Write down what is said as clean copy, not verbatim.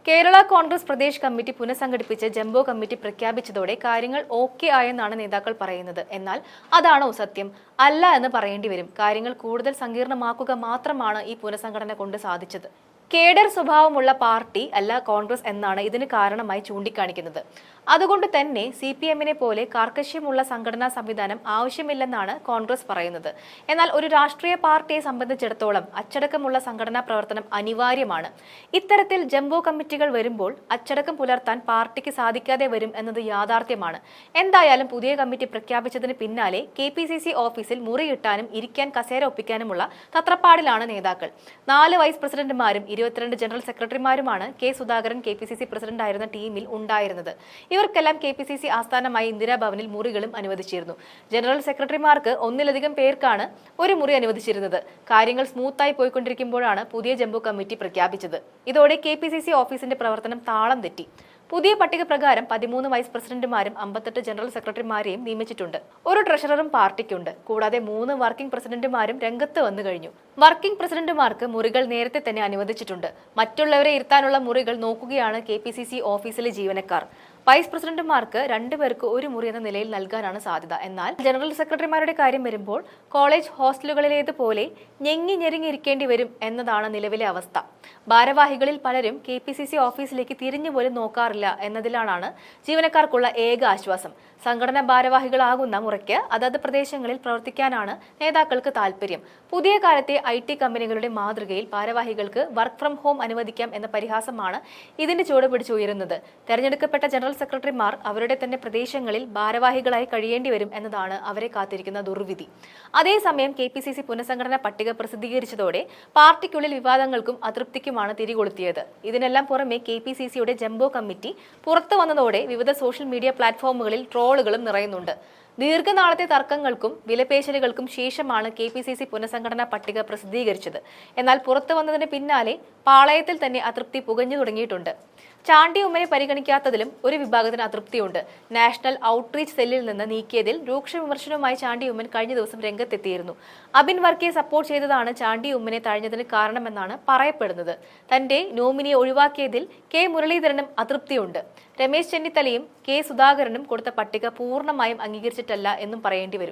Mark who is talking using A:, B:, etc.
A: Kerala Congress Pradesh committee പുനഃസംഘടിപ്പിച്ച് jumbo committee പ്രഖ്യാപിച്ചതോടെ കാര്യങ്ങൾ ഓക്കെ ആയെന്നാണ് നേതാക്കൾ പറയുന്നത്. എന്നാൽ അതാണോ സത്യം? അല്ല എന്ന് പറയേണ്ടി വരും. കാര്യങ്ങൾ കൂടുതൽ സങ്കീർണമാക്കുക മാത്രമാണ് ഈ പുനഃസംഘടന കൊണ്ട് സാധിച്ചത്. കേഡർ സ്വഭാവമുള്ള പാർട്ടി അല്ല കോൺഗ്രസ് എന്നാണ് ഇതിന് കാരണമായി ചൂണ്ടിക്കാണിക്കുന്നത്. അതുകൊണ്ട് തന്നെ CPM-നെ പോലെ കാർക്കശ്യമുള്ള സംഘടനാ സംവിധാനം ആവശ്യമില്ലെന്നാണ് കോൺഗ്രസ് പറയുന്നത്. എന്നാൽ ഒരു രാഷ്ട്രീയ പാർട്ടിയെ സംബന്ധിച്ചിടത്തോളം അച്ചടക്കമുള്ള സംഘടനാ പ്രവർത്തനം അനിവാര്യമാണ്. ഇത്തരത്തിൽ ജംബോ കമ്മിറ്റികൾ വരുമ്പോൾ അച്ചടക്കം പുലർത്താൻ പാർട്ടിക്ക് സാധിക്കാതെ വരും എന്നത് യാഥാർത്ഥ്യമാണ്. എന്തായാലും പുതിയ കമ്മിറ്റി പ്രഖ്യാപിച്ചതിന് പിന്നാലെ KPCC ഓഫീസിൽ മുറിയിട്ടാനും ഇരിക്കാൻ കസേര ഒപ്പിക്കാനുമുള്ള തത്രപ്പാടിലാണ് നേതാക്കൾ. 4 വൈസ് പ്രസിഡന്റുമാരും 22 ജനറൽ സെക്രട്ടറിമാരുമാണ് K. സുധാകരൻ KPCC പ്രസിഡന്റായിരുന്ന ടീമിൽ ഉണ്ടായിരുന്നത്. ഇവർക്കെല്ലാം KPCC ആസ്ഥാനമായി ഇന്ദിരാഭവനിൽ മുറികളും അനുവദിച്ചിരുന്നു. ജനറൽ സെക്രട്ടറിമാർക്ക് ഒന്നിലധികം പേർക്കാണ് ഒരു മുറി അനുവദിച്ചിരുന്നത്. കാര്യങ്ങൾ സ്മൂത്തായി പോയിക്കൊണ്ടിരിക്കുമ്പോഴാണ് പുതിയ ജംബോ കമ്മിറ്റി പ്രഖ്യാപിച്ചത്. ഇതോടെ KPCC ഓഫീസിന്റെ പ്രവർത്തനം താളം തെറ്റി. പുതിയ പട്ടിക പ്രകാരം 13 വൈസ് പ്രസിഡന്റുമാരും 58 ജനറൽ സെക്രട്ടറിമാരെയും നിയമിച്ചിട്ടുണ്ട്. ഒരു ട്രഷററും പാർട്ടിക്കുണ്ട്. കൂടാതെ 3 വർക്കിംഗ് പ്രസിഡന്റുമാരും രംഗത്ത് വന്നു കഴിഞ്ഞു. വർക്കിംഗ് പ്രസിഡന്റുമാർക്ക് മുറികൾ നേരത്തെ തന്നെ അനുവദിച്ചിട്ടുണ്ട്. മറ്റുള്ളവരെ ഇരുത്താനുള്ള മുറികൾ നോക്കുകയാണ് KPCC ഓഫീസിലെ ജീവനക്കാർ. വൈസ് പ്രസിഡന്റുമാർക്ക് 2 പേർക്ക് ഒരു മുറി എന്ന നിലയിൽ നൽകാനാണ് സാധ്യത. എന്നാൽ ജനറൽ സെക്രട്ടറിമാരുടെ കാര്യം വരുമ്പോൾ കോളേജ് ഹോസ്റ്റലുകളിലേതുപോലെ ഞെങ്ങി ഞെരുങ്ങിയിരിക്കേണ്ടി വരും എന്നതാണ് നിലവിലെ അവസ്ഥ. ഭാരവാഹികളിൽ പലരും KPCC ഓഫീസിലേക്ക് തിരിഞ്ഞുപോലും നോക്കാറില്ല എന്നതിലാണ് ജീവനക്കാർക്കുള്ള ഏക ആശ്വാസം. സംഘടനാ ഭാരവാഹികളാകുന്ന മുറയ്ക്ക് അതത് പ്രദേശങ്ങളിൽ പ്രവർത്തിക്കാനാണ് നേതാക്കൾക്ക് താല്പര്യം. പുതിയ കാലത്തെ IT കമ്പനികളുടെ മാതൃകയിൽ ഭാരവാഹികൾക്ക് വർക്ക് ഫ്രം ഹോം അനുവദിക്കാം എന്ന പരിഹാസമാണ് ഇതിന്റെ ചുവട് പിടിച്ചുയരുന്നത്. തെരഞ്ഞെടുക്കപ്പെട്ട ജനറൽ സെക്രട്ടറിമാർ അവരുടെ തന്നെ പ്രദേശങ്ങളിൽ ഭാരവാഹികളായി കഴിയേണ്ടി വരും എന്നതാണ് അവരെ കാത്തിരിക്കുന്ന ദുർവിധി. അതേസമയം KPCC പുനഃസംഘടന പട്ടിക പ്രസിദ്ധീകരിച്ചതോടെ പാർട്ടിക്കുള്ളിൽ വിവാദങ്ങൾക്കും അതൃപ്തിക്കുമാണ് തിരികൊളുത്തിയത്. ഇതിനെല്ലാം പുറമെ KPCCയുടെ ജംബോ കമ്മിറ്റി പുറത്തു വന്നതോടെ വിവിധ സോഷ്യൽ മീഡിയ പ്ലാറ്റ്ഫോമുകളിൽ ട്രോളുകളും നിറയുന്നുണ്ട്. ദീർഘനാളത്തെ തർക്കങ്ങൾക്കും വിലപേശലുകൾക്കും ശേഷമാണ് KPCC പുനഃസംഘടനാ പട്ടിക പ്രസിദ്ധീകരിച്ചത്. എന്നാൽ പുറത്തു വന്നതിന് പിന്നാലെ പാളയത്തിൽ തന്നെ അതൃപ്തി പുകഞ്ഞു തുടങ്ങിയിട്ടുണ്ട്. ചാണ്ടി ഉമ്മനെ പരിഗണിക്കാത്തതിലും ഒരു വിഭാഗത്തിന് അതൃപ്തിയുണ്ട്. നാഷണൽ ഔട്ട്റീച്ച് സെല്ലിൽ നിന്ന് നീക്കിയതിൽ രൂക്ഷ വിമർശനവുമായി ചാണ്ടി ഉമ്മൻ കഴിഞ്ഞ ദിവസം രംഗത്തെത്തിയിരുന്നു. അബിൻ വർക്കിയെ സപ്പോർട്ട് ചെയ്തതാണ് ചാണ്ടി ഉമ്മനെ തഴഞ്ഞതിന് കാരണമെന്നാണ് പറയപ്പെടുന്നത്. തന്റെ നോമിനിയെ ഒഴിവാക്കിയതിൽ K. മുരളീധരനും അതൃപ്തിയുണ്ട്. രമേശ് ചെന്നിത്തലയും K. സുധാകരനും കൊടുത്ത പട്ടിക പൂർണ്ണമായും അംഗീകരിച്ചിട്ടല്ല എന്നും പറയേണ്ടി വരും.